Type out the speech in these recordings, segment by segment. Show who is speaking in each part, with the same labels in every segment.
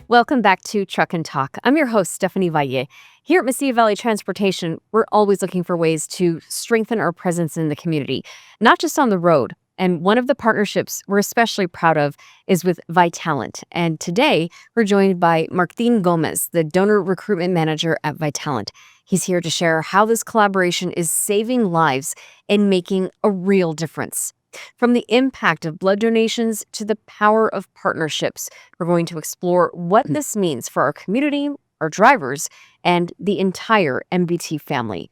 Speaker 1: Welcome back to Truck and Talk. I'm your host, Stephanie Valle. Here at Mesilla Valley Transportation, we're always looking for ways to strengthen our presence in the community, not just on the road. And one of the partnerships we're especially proud of is with Vitalant. And today, we're joined by Martin Gomez, the donor recruitment manager at Vitalant. He's here to share how this collaboration is saving lives and making a real difference. From the impact of blood donations to the power of partnerships, we're going to explore what this means for our community, our drivers, and the entire MVT family.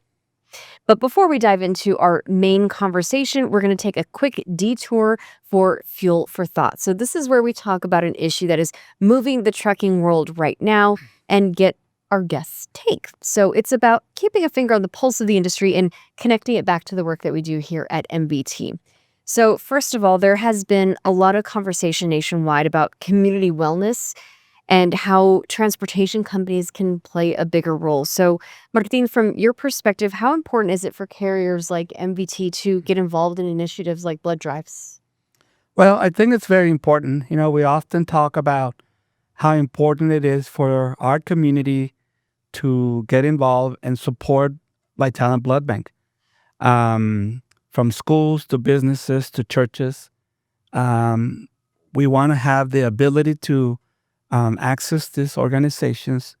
Speaker 1: But before we dive into our main conversation, we're going to take a quick detour for Fuel for Thought. So this is where we talk about an issue that is moving the trucking world right now and get our guests' take. So it's about keeping a finger on the pulse of the industry and connecting it back to the work that we do here at MVT. So first of all, there has been a lot of conversation nationwide about community wellness and how transportation companies can play a bigger role. So Martin, from your perspective, how important is it for carriers like MVT to get involved in initiatives like blood drives?
Speaker 2: Well, I think it's very important. We often talk about how important it is for our community to get involved and support Vitalant Blood Bank. From schools to businesses to churches, we want to have the ability to access these organizations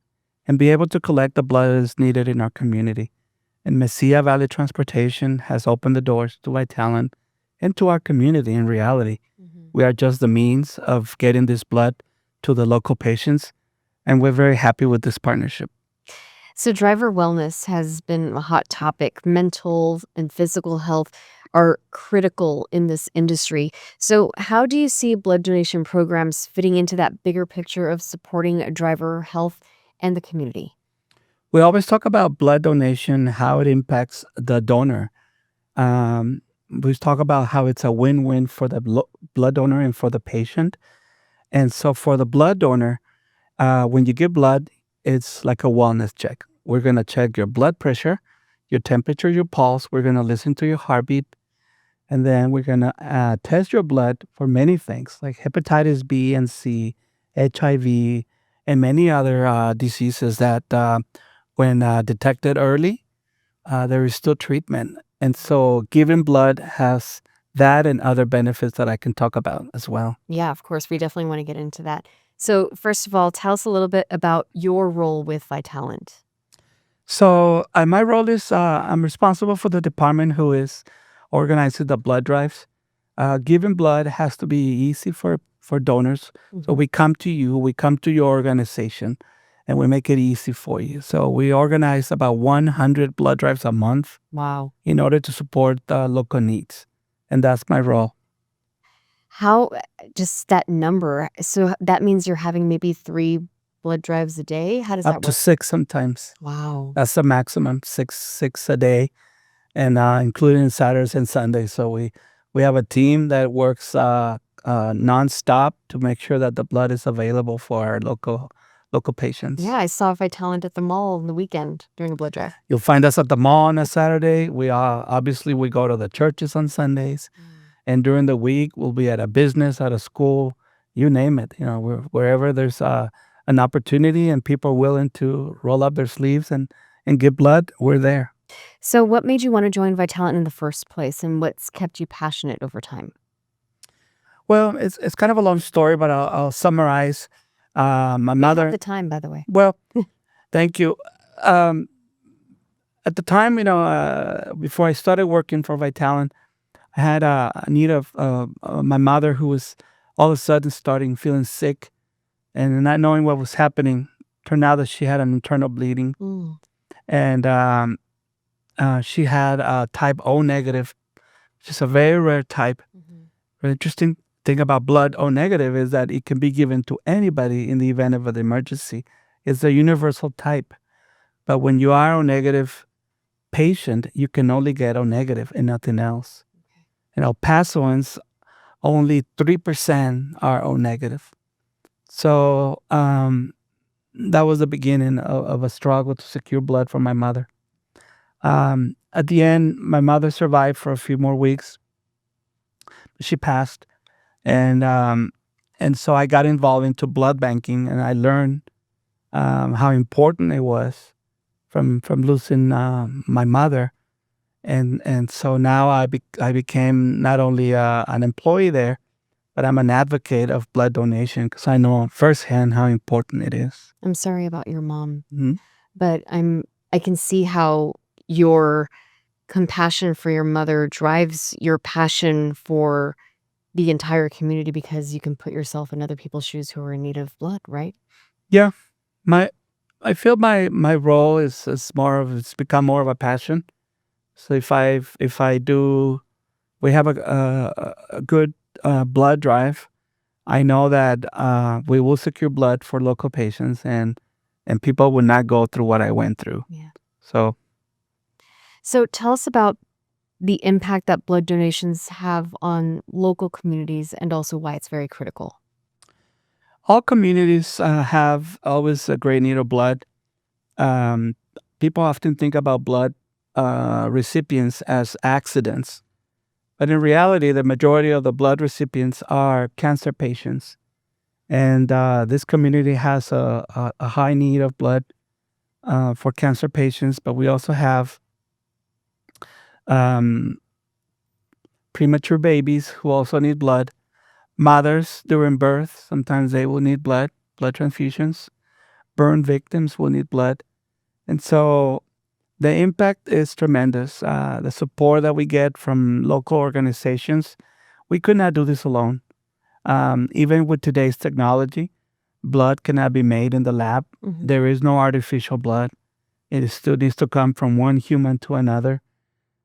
Speaker 2: and be able to collect the blood that is needed in our community. And Mesilla Valley Transportation has opened the doors to Vitalant and to our community in reality. We are just the means of getting this blood to the local patients, and we're very happy with this partnership.
Speaker 1: So driver wellness has been a hot topic. Mental and physical health are critical in this industry. So how do you see blood donation programs fitting into that bigger picture of supporting driver health and the community?
Speaker 2: We always talk about blood donation, how it impacts the donor. We talk about how it's a win-win for the blood donor and for the patient. And so for the blood donor, when you give blood, it's like a wellness check. We're going to check your blood pressure, your temperature, your pulse. We're going to listen to your heartbeat. And then we're going to test your blood for many things like hepatitis B and C, HIV, and many other diseases that when detected early, there is still treatment. And so giving blood has that and other benefits that I can talk about as well.
Speaker 1: Yeah, of course. We definitely want to get into that. So first of all, tell us a little bit about your role with Vitalant.
Speaker 2: So my role is I'm responsible for the department who is organizing the blood drives. Giving blood has to be easy for donors. So we come to you, we come to your organization, and we make it easy for you. So we organize about 100 blood drives a month.
Speaker 1: Wow.
Speaker 2: In order to support local needs. And that's my role.
Speaker 1: How, just that number, so that means you're having maybe 3 blood drives a day? How does that
Speaker 2: Up to
Speaker 1: work?
Speaker 2: 6 sometimes.
Speaker 1: Wow.
Speaker 2: That's the maximum, six a day, and including Saturdays and Sundays. So we have a team that works nonstop to make sure that the blood is available for our local patients.
Speaker 1: Yeah, I saw Vitalant at the mall on the weekend during a blood drive.
Speaker 2: You'll find us at the mall on a Saturday. We obviously we go to the churches on Sundays, and during the week we'll be at a business, at a school, you name it. Wherever there's an opportunity and people are willing to roll up their sleeves and give blood, we're there.
Speaker 1: So what made you want to join Vitalant in the first place, and what's kept you passionate over time?
Speaker 2: Well, it's kind of a long story, but I'll summarize. My
Speaker 1: We have
Speaker 2: mother.
Speaker 1: the time, by the way.
Speaker 2: Well, thank you. At the time, before I started working for Vitalant, I had a need of my mother, who was all of a sudden starting feeling sick, and not knowing what was happening. Turned out that she had an internal bleeding, and she had type O negative, which is a very rare type. The interesting thing about blood O negative is that it can be given to anybody in the event of an emergency. It's a universal type. But when you are O negative patient, you can only get O negative and nothing else. And El Pasoans, only 3% are O negative. So that was the beginning of a struggle to secure blood for my mother. At the end, my mother survived for a few more weeks. She passed. And And so I got involved into blood banking, and I learned how important it was from losing my mother. And so now I became not only an employee there, but I'm an advocate of blood donation because I know firsthand how important it is.
Speaker 1: I'm sorry about your mom,
Speaker 2: Mhm.
Speaker 1: but I can see how your compassion for your mother drives your passion for the entire community because you can put yourself in other people's shoes who are in need of blood, right?
Speaker 2: Yeah, my I feel my role is more of it's become more of a passion. So if I do, we have a good blood drive. I know that we will secure blood for local patients, and people will not go through what I went through.
Speaker 1: Yeah.
Speaker 2: So
Speaker 1: So tell us about the impact that blood donations have on local communities and also why it's very critical.
Speaker 2: all communities have always a great need of blood. Um, People often think about blood recipients as accidents, but in reality, the majority of the blood recipients are cancer patients. And this community has a high need of blood for cancer patients, but we also have um, premature babies who also need blood. Mothers during birth, sometimes they will need blood transfusions. Burn victims will need blood. And so the impact is tremendous. The support that we get from local organizations, we could not do this alone. Even with today's technology, blood cannot be made in the lab.
Speaker 1: Mhm.
Speaker 2: There is no artificial blood. Still needs to come from one human to another.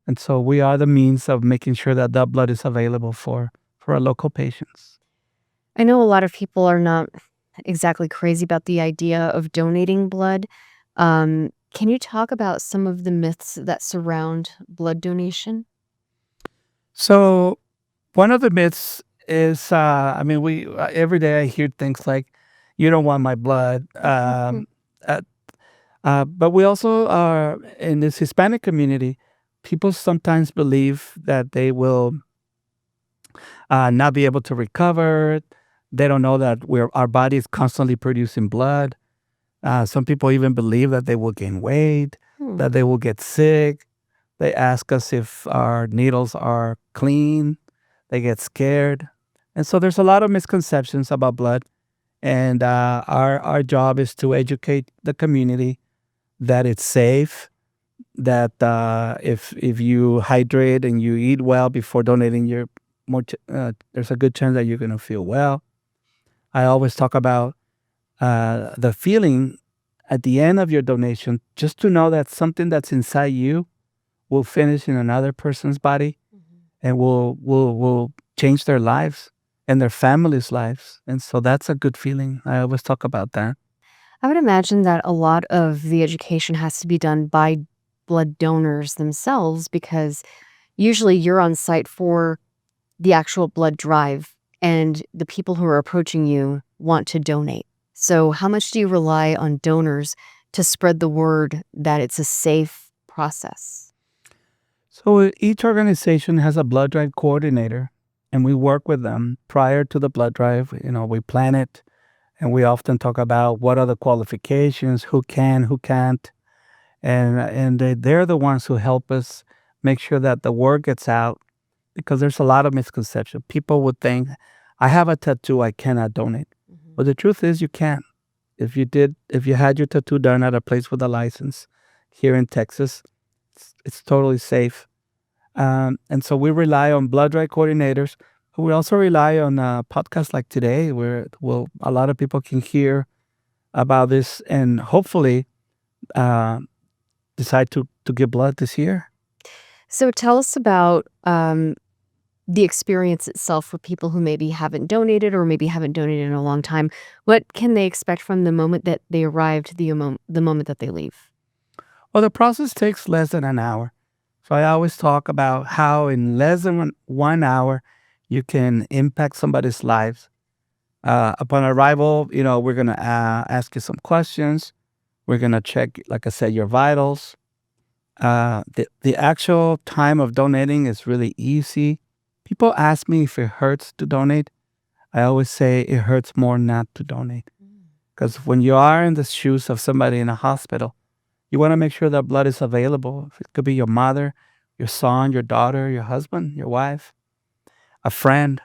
Speaker 2: And so we are the means of making sure that that blood is available for our local patients.
Speaker 1: I know a lot of people are not exactly crazy about the idea of donating blood. Can you talk about some of the myths that surround blood donation?
Speaker 2: So one of the myths is, I mean, we every day I hear things like, "You don't want my blood," uh, but we also are in this Hispanic community. People sometimes believe that they will not be able to recover. They don't know that our body is constantly producing blood. Some people even believe that they will gain weight,
Speaker 1: Hmm.
Speaker 2: that they will get sick. They ask us if our needles are clean. They get scared. And so there's a lot of misconceptions about blood. And our job is to educate the community that it's safe, that if you hydrate and you eat well before donating there's a good chance that you're going to feel well. I always talk about the feeling at the end of your donation, just to know that something that's inside you will finish in another person's body
Speaker 1: Mhm.
Speaker 2: and will change their lives and their families' lives. And so that's a good feeling. I always talk about that.
Speaker 1: I would imagine that a lot of the education has to be done by blood donors themselves because usually you're on site for the actual blood drive and the people who are approaching you want to donate. So, how much do you rely on donors to spread the word that it's a safe process?
Speaker 2: So each organization has a blood drive coordinator, and we work with them prior to the blood drive. We plan it, and we often talk about what are the qualifications, who can, who can't, and they're the ones who help us make sure that the word gets out because there's a lot of misconception. People would think, I have a tattoo, I cannot donate.
Speaker 1: Mhm.
Speaker 2: But the truth is, you can. If you had your tattoo done at a place with a license here in Texas, it's totally safe. And so we rely on blood drive coordinators. We also rely on podcasts like today, where a lot of people can hear about this and hopefully uh, decide to give blood this year.
Speaker 1: So, tell us about the experience itself for people who maybe haven't donated or maybe haven't donated in a long time. What can they expect from the moment that they arrive to the moment that they leave?
Speaker 2: Well, the process takes less than an hour. So I always talk about how in less than 1 hour, you can impact somebody's lives. Upon arrival, we're going to ask you some questions. We're going to check, like I said, your vitals. The actual time of donating is really easy. People ask me if it hurts to donate. I always say it hurts more not to donate. Because when you are in the shoes of somebody in a hospital, you want to make sure that blood is available. It could be your mother, your son, your daughter, your husband, your wife, a friend.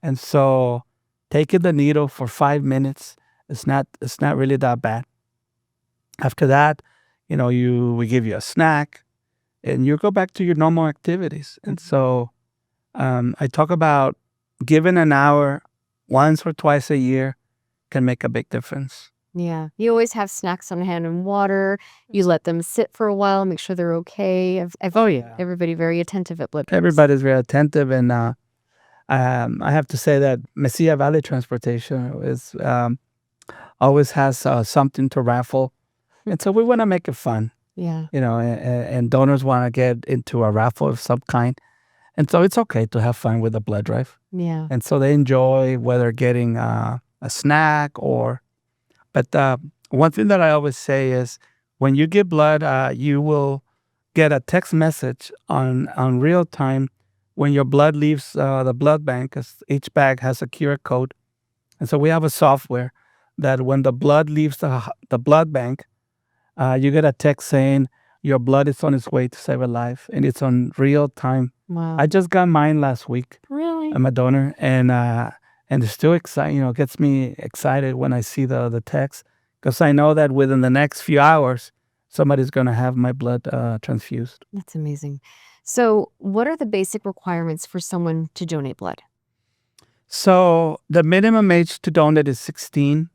Speaker 2: And so taking the needle for 5 minutes, it's not really that bad. After that, we give you a snack and you go back to your normal activities. And so I talk about giving an hour once or twice a year can make a big difference.
Speaker 1: Yeah. You always have snacks on hand and water. You let them sit for a while, make sure they're okay. I've
Speaker 2: Oh, yeah.
Speaker 1: everybody very attentive at blood drives.
Speaker 2: Everybody's very attentive. And I have to say that Mesilla Valley Transportation always has something to raffle. And so we want to make it fun,
Speaker 1: Yeah.
Speaker 2: and donors want to get into a raffle of some kind. And so it's okay to have fun with a blood drive.
Speaker 1: Yeah.
Speaker 2: And so they enjoy whether getting a snack but one thing that I always say is when you give blood, you will get a text message on real time when your blood leaves the blood bank, because each bag has a QR code. And so we have a software that when the blood leaves the blood bank, you get a text saying your blood is on its way to save a life, and it's on real time.
Speaker 1: Wow.
Speaker 2: I just got mine last week.
Speaker 1: Really?
Speaker 2: I'm a donor, and it's still exciting. Gets me excited when I see the text, because I know that within the next few hours, somebody's going to have my blood transfused.
Speaker 1: That's amazing. So, what are the basic requirements for someone to donate blood?
Speaker 2: So the minimum age to donate is 16.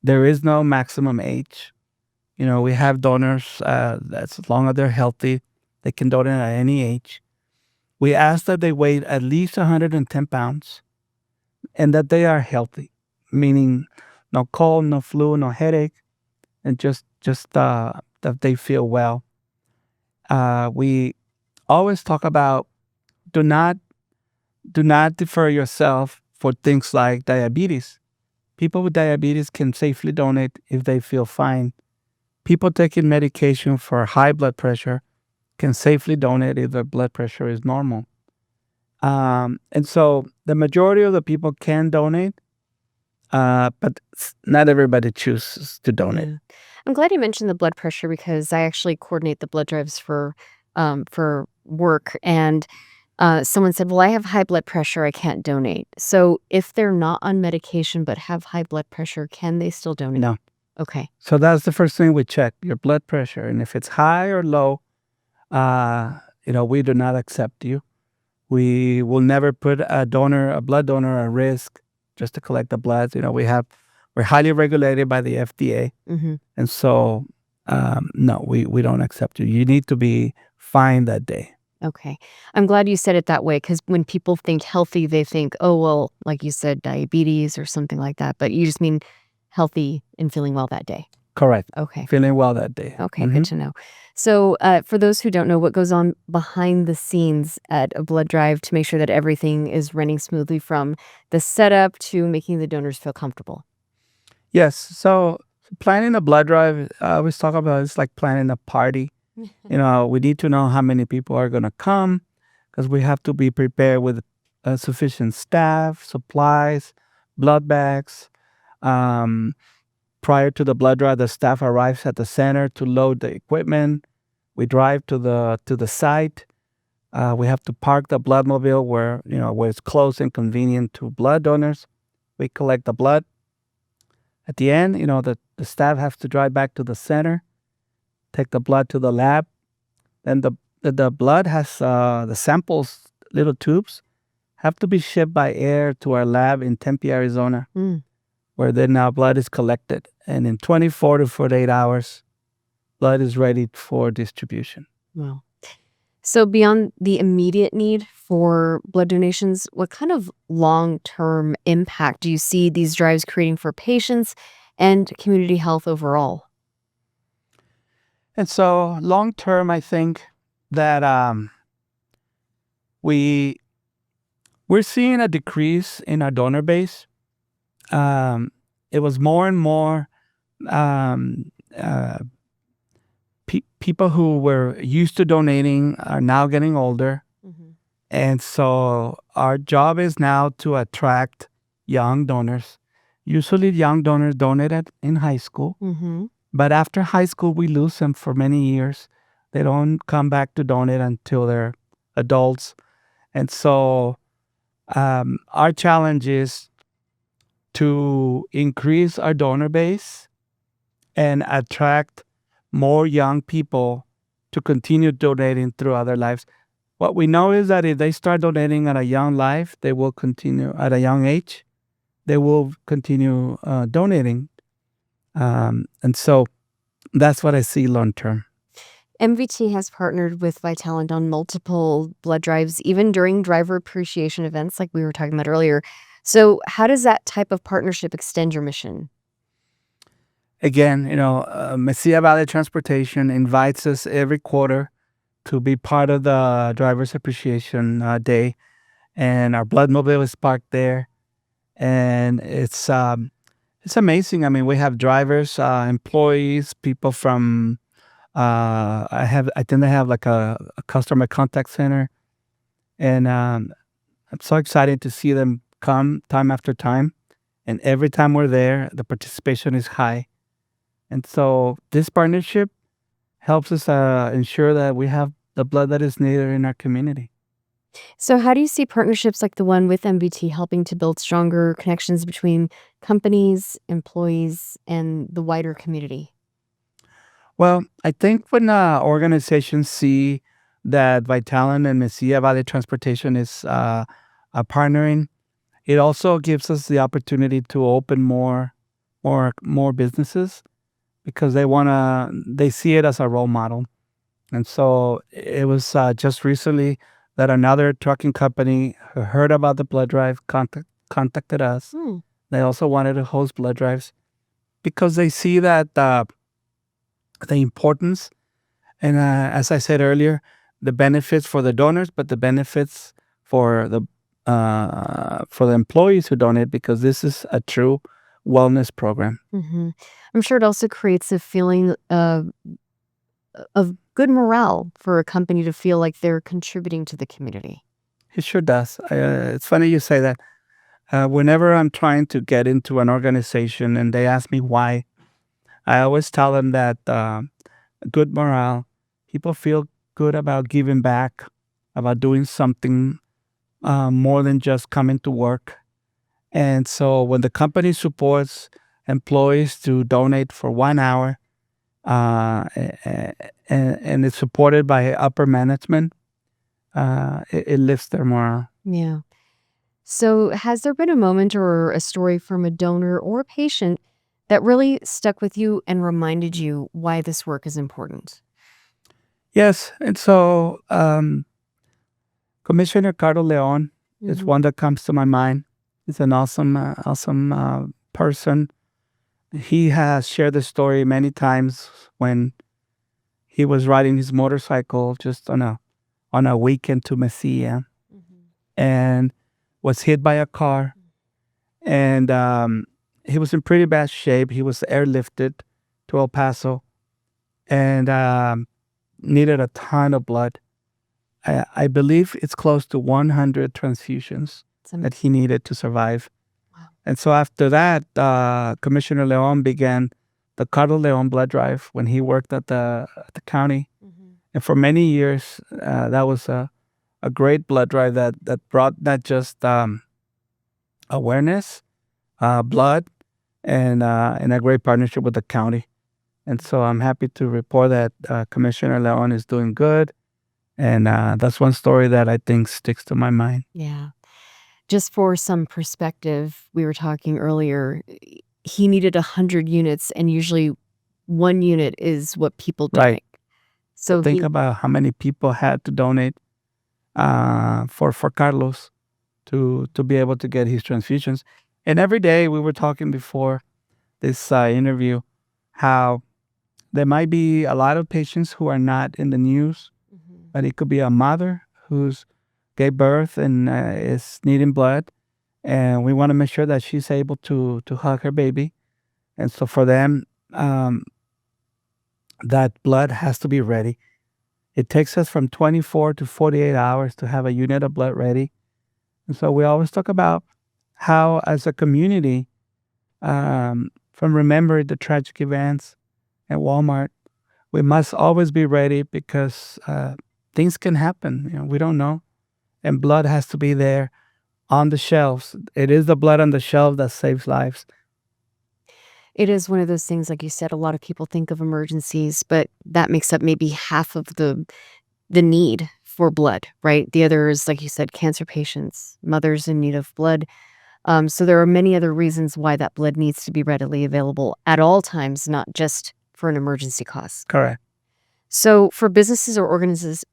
Speaker 2: There is no maximum age. We have donors that's as long as they're healthy, they can donate at any age. We ask that they weigh at least 110 pounds and that they are healthy, meaning no cold, no flu, no headache, and just that they feel well. We always talk about do not defer yourself for things like diabetes. People with diabetes can safely donate if they feel fine. People taking medication for high blood pressure can safely donate if their blood pressure is normal. And so the majority of the people can donate, but not everybody chooses to donate.
Speaker 1: Yeah. I'm glad you mentioned the blood pressure because I actually coordinate the blood drives for work, and someone said, "Well, I have high blood pressure, I can't donate." So, if they're not on medication but have high blood pressure, can they still donate?
Speaker 2: No.
Speaker 1: Okay.
Speaker 2: So that's the first thing we check, your blood pressure. And if it's high or low, we do not accept you. We will never put a blood donor at risk just to collect the blood. We're highly regulated by the FDA.
Speaker 1: Hmm.
Speaker 2: And so, no, we don't accept you. You need to be fine that day.
Speaker 1: Okay. I'm glad you said it that way because when people think healthy, they think, oh, well, like you said, diabetes or something like that. But you just mean healthy and feeling well that day.
Speaker 2: Correct.
Speaker 1: Okay.
Speaker 2: Feeling well that day.
Speaker 1: Okay. Good to know. So, for those who don't know, what goes on behind the scenes at a blood drive to make sure that everything is running smoothly from the setup to making the donors feel comfortable?
Speaker 2: Yes. So planning a blood drive, I always talk about it's like planning a party. We need to know how many people are going to come because we have to be prepared with sufficient staff, supplies, blood bags. Prior to the blood drive, the staff arrives at the center to load the equipment. We drive to the site. We have to park the bloodmobile where it's close and convenient to blood donors. We collect the blood. At the end, the staff has to drive back to the center, take the blood to the lab. Then the blood has the samples, little tubes, have to be shipped by air to our lab in Tempe, Arizona, where then now blood is collected. And in 24 to 48 hours, blood is ready for distribution.
Speaker 1: Wow. So beyond the immediate need for blood donations, what kind of long-term impact do you see these drives creating for patients and community health overall?
Speaker 2: And so long term, I think that we're seeing a decrease in our donor base. It was more and more people who were used to donating are now getting older. And so our job is now to attract young donors. Usually, young donors donate in high school,
Speaker 1: Mm-hmm.
Speaker 2: but after high school, we lose them for many years. They don't come back to donate until they're adults. And so, our challenge is to increase our donor base and attract more young people to continue donating throughout their lives. What we know is that if they start donating at a young life, they will continue at a young age. They will continue donating, and so that's what I see long term.
Speaker 1: MVT has partnered with Vitalant on multiple blood drives, even during driver appreciation events, like we were talking about earlier. So, how does that type of partnership extend your mission?
Speaker 2: Again, Mesilla Valley Transportation invites us every quarter to be part of the Drivers Appreciation Day, and our blood mobile is parked there, and it's amazing. I mean, we have drivers, employees, people from. I think they have like a customer contact center, and I'm so excited to see them come time after time. And every time we're there, the participation is high. And so this partnership helps us ensure that we have the blood that is needed in our community.
Speaker 1: So, how do you see partnerships like the one with MVT helping to build stronger connections between companies, employees, and the wider community?
Speaker 2: Well, I think when organizations see that Vitalan and Mesilla Valley Transportation is partnering, it also gives us the opportunity to open more businesses because they see it as a role model. And so it was just recently that another trucking company who heard about the blood drive contacted us.
Speaker 1: Hmm.
Speaker 2: They also wanted to host blood drives because they see that the importance and, as I said earlier, the benefits for the donors, but the benefits for the employees who donate, because this is a true wellness program.
Speaker 1: Hmm. I'm sure it also creates a feeling of good morale for a company to feel like they're contributing to the community.
Speaker 2: It sure does. It's funny you say that. Whenever I'm trying to get into an organization and they ask me why, I always tell them that good morale, people feel good about giving back, about doing something more than just coming to work. And so when the company supports employees to donate for 1 hour, and it's supported by upper management, it lifts their morale.
Speaker 1: Yeah. So, has there been a moment or a story from a donor or a patient that really stuck with you and reminded you why this work is important?
Speaker 2: Yes, and so Commissioner Carlos Leon is
Speaker 1: Hmm.
Speaker 2: one that comes to my mind. He's an awesome person. He has shared the story many times when he was riding his motorcycle just on a weekend to Mesilla
Speaker 1: Hmm.
Speaker 2: and was hit by a car, and he was in pretty bad shape. He was airlifted to El Paso and needed a ton of blood. I believe it's close to 100 transfusions that he needed to survive.
Speaker 1: Wow.
Speaker 2: And so after that, Commissioner Leon began the Carlos Leon blood drive when he worked at the county.
Speaker 1: Hmm.
Speaker 2: And for many years, that was a great blood drive that brought not just awareness, blood, and a great partnership with the county. And so I'm happy to report that Commissioner Leon is doing good. And that's one story that I think sticks to my mind.
Speaker 1: Yeah. Just for some perspective, we were talking earlier, he needed 100 units, and usually one unit is what people
Speaker 2: Right.
Speaker 1: donate. So
Speaker 2: Think
Speaker 1: he,
Speaker 2: about how many people had to donate for Carlos to be able to get his transfusions. And every day we were talking before this interview how there might be a lot of patients who are not in the news,
Speaker 1: Mhm.
Speaker 2: but it could be a mother who's gave birth and is needing blood, and we want to make sure that she's able to hug her baby. And so for them, um, that blood has to be ready. It takes us from 24 to 48 hours to have a unit of blood ready. And so we always talk about how, as a community, from remembering the tragic events at Walmart, we must always be ready because things can happen. We don't know, and blood has to be there on the shelves. It is the blood on the shelf that saves lives.
Speaker 1: It is one of those things, like you said, a lot of people think of emergencies, but that makes up maybe half of the need for blood, right? The other is, like you said, cancer patients, mothers in need of blood. So there are many other reasons why that blood needs to be readily available at all times, not just for an emergency cause.
Speaker 2: Correct.
Speaker 1: So for businesses or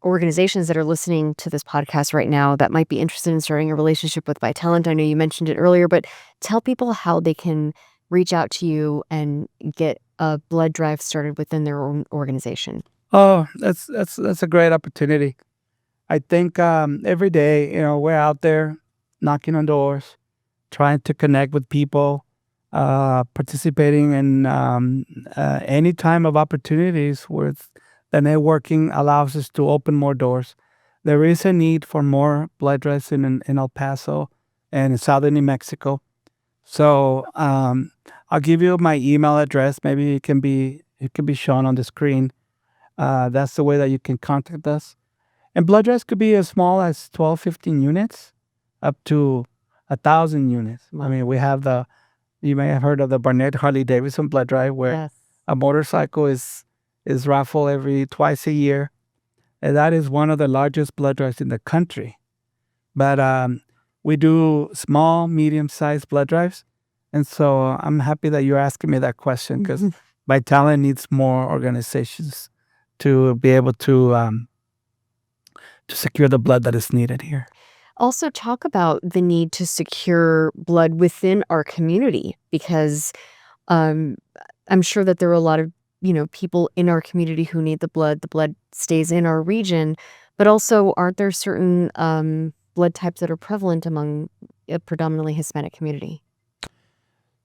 Speaker 1: organizations that are listening to this podcast right now that might be interested in starting a relationship with Vitalant, I know you mentioned it earlier, but tell people how they can reach out to you and get a blood drive started within their own organization.
Speaker 2: Oh, that's a great opportunity. I think every day, we're out there knocking on doors, trying to connect with people, participating in any time of opportunities with the networking allows us to open more doors. There is a need for more blood drives in El Paso and in southern New Mexico. So I'll give you my email address. Maybe it can be shown on the screen. That's the way that you can contact us. And blood drives could be as small as 12, 15 units up to 1,000 units. I
Speaker 1: Wow.
Speaker 2: mean, you may have heard of the Barnett Harley Davidson blood drive where
Speaker 1: Yes.
Speaker 2: a motorcycle is raffled every twice a year. And that is one of the largest blood drives in the country. But we do small, medium-sized blood drives. And so I'm happy that you're asking me that question because Vitalant needs more organizations to be able to secure the blood that is needed here.
Speaker 1: Also, talk about the need to secure blood within our community because um, I'm sure that there are a lot of people in our community who need the blood. The blood stays in our region, but also aren't there certain blood types that are prevalent among a predominantly Hispanic community?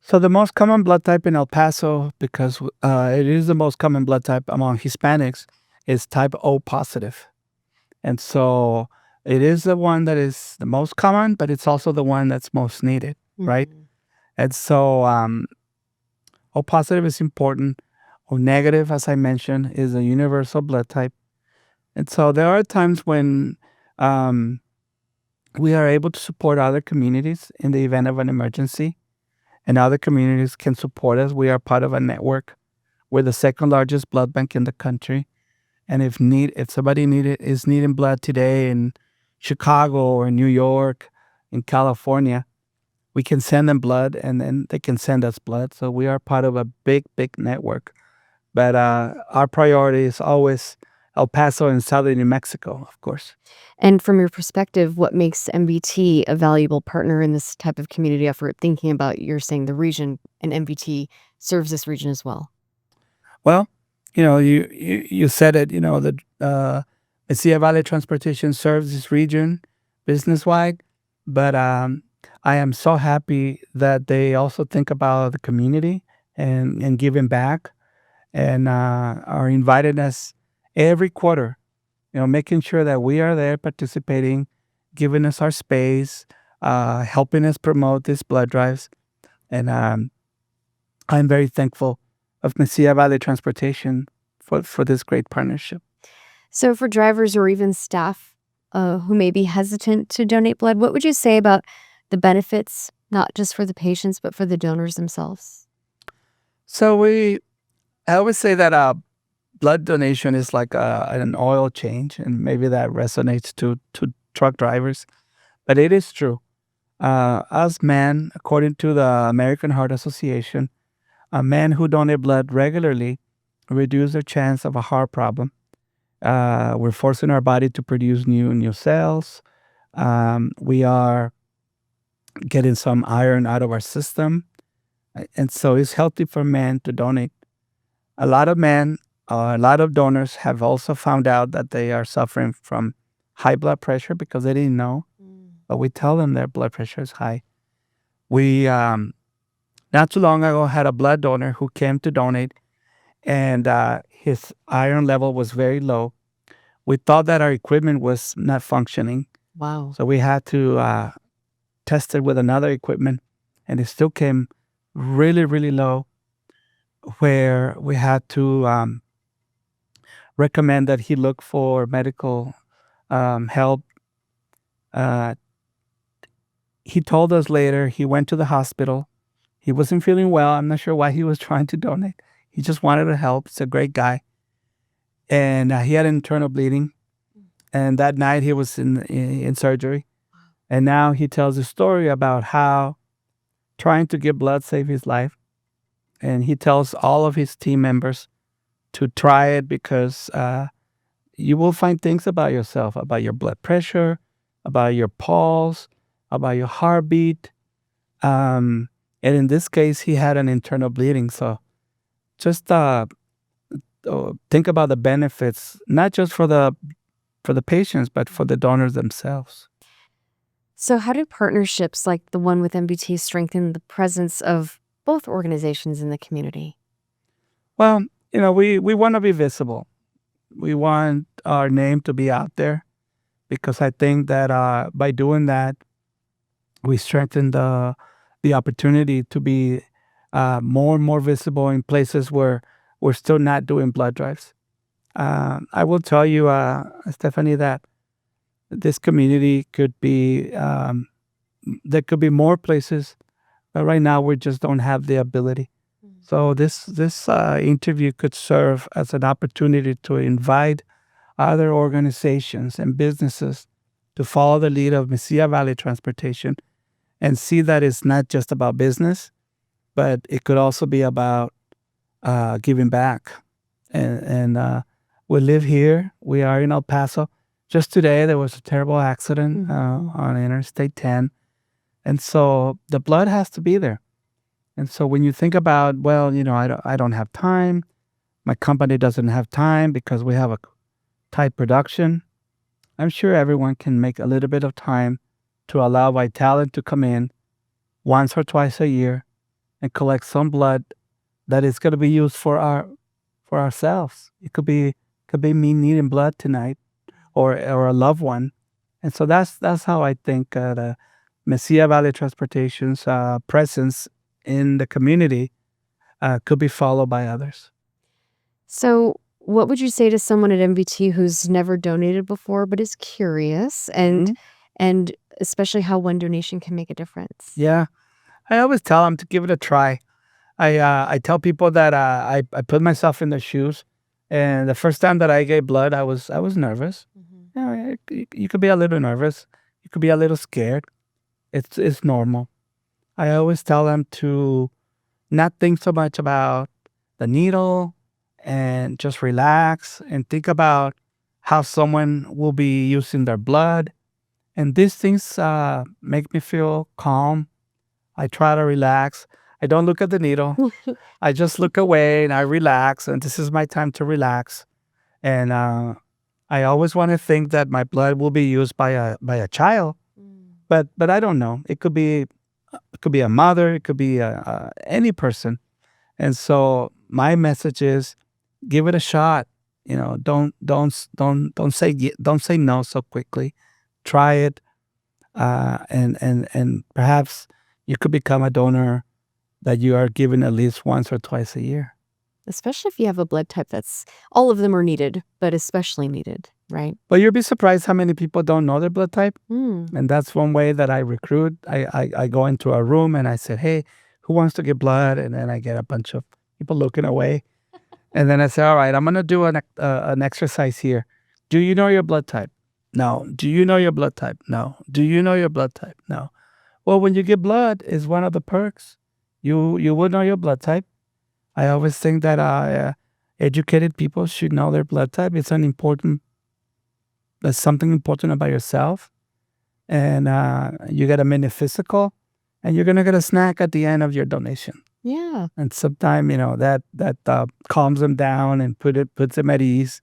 Speaker 2: So the most common blood type in El Paso, because it is the most common blood type among Hispanics, is type O positive. And so it is the one that is the most common, but it's also the one that's most needed, right?
Speaker 1: Mhm.
Speaker 2: And so O positive is important. O negative, as I mentioned, is a universal blood type. And so there are times when um, we are able to support other communities in the event of an emergency, and other communities can support us. We are part of a network. We're the second largest blood bank in the country. And if somebody is needing blood today in Chicago or New York, in California, we can send them blood, and then they can send us blood. So we are part of a big, big network. But our priority is always El Paso and southern New Mexico, of course.
Speaker 1: And from your perspective, what makes MBT a valuable partner in this type of community effort? Thinking about you're saying the region and MBT serves this region as well.
Speaker 2: Well, you said it. The Mesilla Valley Transportation serves this region business wide, but I am so happy that they also think about the community and giving back, and are inviting us every quarter. Making sure that we are there participating, giving us our space, helping us promote these blood drives, and I'm very thankful of Mesilla Valley Transportation for this great partnership.
Speaker 1: So, for drivers or even staff who may be hesitant to donate blood, what would you say about the benefits, not just for the patients, but for the donors themselves?
Speaker 2: So I always say that blood donation is like an oil change, and maybe that resonates to truck drivers, but it is true. Us men, according to the American Heart Association, men who donate blood regularly reduce their chance of a heart problem. We're forcing our body to produce new cells. We are getting some iron out of our system, and so it's healthy for men to donate. A lot of men, a lot of donors have also found out that they are suffering from high blood pressure because they didn't know, but we tell them their blood pressure is high. We not too long ago had a blood donor who came to donate, and his iron level was very low. We thought that our equipment was not functioning,
Speaker 1: Wow.
Speaker 2: so we had to tested with another equipment, and it still came really, really low, where we had to recommend that he look for medical help. Uh, he told us later he went to the hospital. He wasn't feeling well. I'm not sure why he was trying to donate. He just wanted to help. He's a great guy. And he had internal bleeding. And that night he was in surgery. And now he tells a story about how trying to give blood saved his life. And he tells all of his team members to try it because you will find things about yourself, about your blood pressure, about your pulse, about your heartbeat. And in this case, he had an internal bleeding. So just think about the benefits, not just for the patients, but for the donors themselves.
Speaker 1: So, how do partnerships like the one with MBT strengthen the presence of both organizations in the community?
Speaker 2: Well, we want to be visible. We want our name to be out there because I think that by doing that, we strengthen the opportunity to be more and more visible in places where we're still not doing blood drives. I will tell you, Stephanie, that this community could be there could be more places, but right now we just don't have the ability. So this interview could serve as an opportunity to invite other organizations and businesses to follow the lead of Mesilla Valley Transportation and see that it's not just about business, but it could also be about giving back. And we live here. We are in El Paso. Just today, there was a terrible accident on Interstate 10. And so the blood has to be there. And so when you think about, well, I don't have time. My company doesn't have time because we have a tight production. I'm sure everyone can make a little bit of time to allow Vitalant to come in once or twice a year and collect some blood that is going to be used for ourselves. It could be me needing blood tonight, or a loved one, and so that's how I think the Mesilla Valley Transportation's presence in the community could be followed by others.
Speaker 1: So, what would you say to someone at MBT who's never donated before but is curious and especially how one donation can make a difference?
Speaker 2: Yeah, I always tell them to give it a try. I tell people that I put myself in their shoes, and the first time that I gave blood, I was nervous. You could be a little nervous. You could be a little scared. It's normal. I always tell them to not think so much about the needle and just relax and think about how someone will be using their blood. And these things make me feel calm. I try to relax. I don't look at the needle. I just look away and I relax. And this is my time to relax. And I always want to think that my blood will be used by a child, but I don't know. It could be a mother. It could be any person. And so my message is, give it a shot. Don't say no so quickly. Try it, and perhaps you could become a donor that you are given at least once or twice a year.
Speaker 1: Especially if you have a blood type that's all of them are needed, but especially needed, right?
Speaker 2: But you'll be surprised how many people don't know their blood type.
Speaker 1: Mm.
Speaker 2: And that's one way that I recruit. I go into a room and I said, hey, who wants to get blood? And then I get a bunch of people looking away. And then I say, all right, I'm going to do an exercise here. Do you know your blood type? No. Do you know your blood type? No. Do you know your blood type? No. Well, when you get blood, is one of the perks. You would know your blood type. I always think that educated people should know their blood type. That's something important about yourself. And you get a mini physical, and you're going to get a snack at the end of your donation.
Speaker 1: Yeah.
Speaker 2: And sometimes, that calms them down and puts them at ease.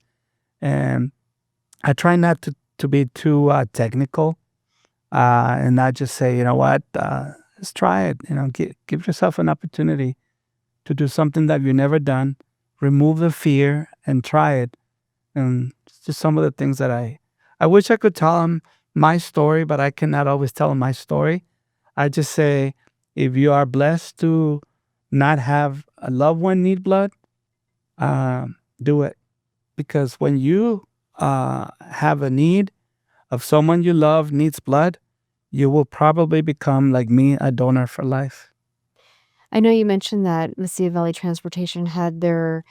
Speaker 2: And I try not to be too technical and not just say, you know what, let's try it. Give yourself an opportunity to do something that you've never done. Remove the fear and try it. And it's just some of the things that I wish I could tell them my story, but I cannot always tell them my story. I just say, if you are blessed to not have a loved one need blood, do it. Because when you have a need of someone you love needs blood, you will probably become, like me, a donor for life.
Speaker 1: I know you mentioned that Mesilla Valley Transportation had their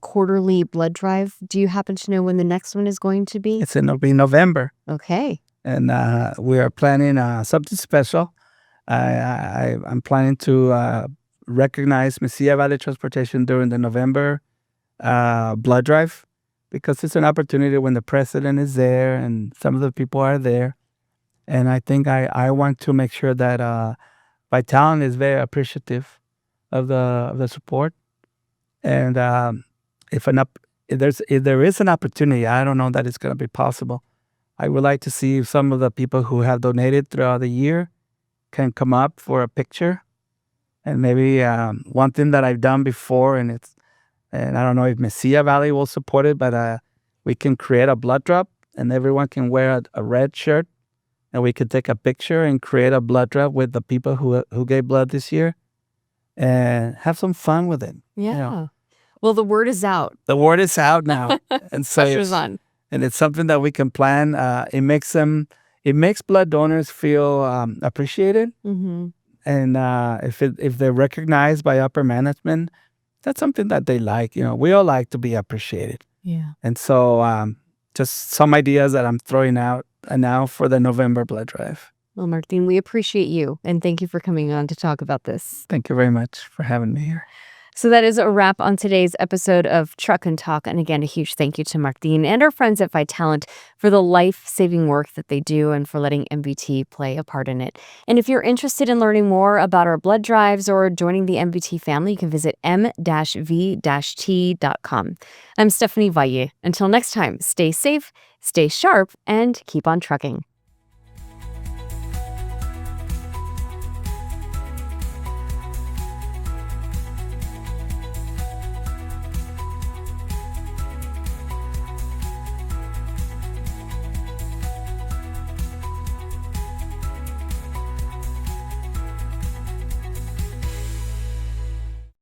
Speaker 1: quarterly blood drive. Do you happen to know when the next one is going to be?
Speaker 2: It'll be November,
Speaker 1: Okay.
Speaker 2: and we are planning something special. I'm planning to recognize Mesilla Valley Transportation during the November blood drive, because it's an opportunity when the president is there and some of the people are there. And I think I want to make sure that Vitalant is very appreciative of the support. And if an up if there is an opportunity, I don't know that it's going to be possible. I would like to see if some of the people who have donated throughout the year can come up for a picture. And maybe one thing that I've done before, and I don't know if Mesilla Valley will support it, but we can create a blood drop, and everyone can wear a red shirt, and we could take a picture and create a blood drop with the people who gave blood this year, and have some fun with it.
Speaker 1: Yeah.
Speaker 2: You know,
Speaker 1: Well, the word is out.
Speaker 2: the word is out now, and so
Speaker 1: Pressure's on.
Speaker 2: and it's something that we can plan. It makes blood donors feel appreciated,
Speaker 1: Mm-hmm.
Speaker 2: and if they're recognized by upper management, that's something that they like. You know, we all like to be appreciated.
Speaker 1: Yeah.
Speaker 2: And so just some ideas that I'm throwing out now for the November blood drive.
Speaker 1: Well, Martin, we appreciate you, and thank you for coming on to talk about this.
Speaker 2: Thank you very much for having me here.
Speaker 1: So that is a wrap on today's episode of Truck and Talk. And again, a huge thank you to Martin and our friends at Vitalant for the life-saving work that they do and for letting MVT play a part in it. And if you're interested in learning more about our blood drives or joining the MVT family, you can visit m-v-t.com. I'm Stephanie Valle. Until next time, stay safe, stay sharp, and keep on trucking.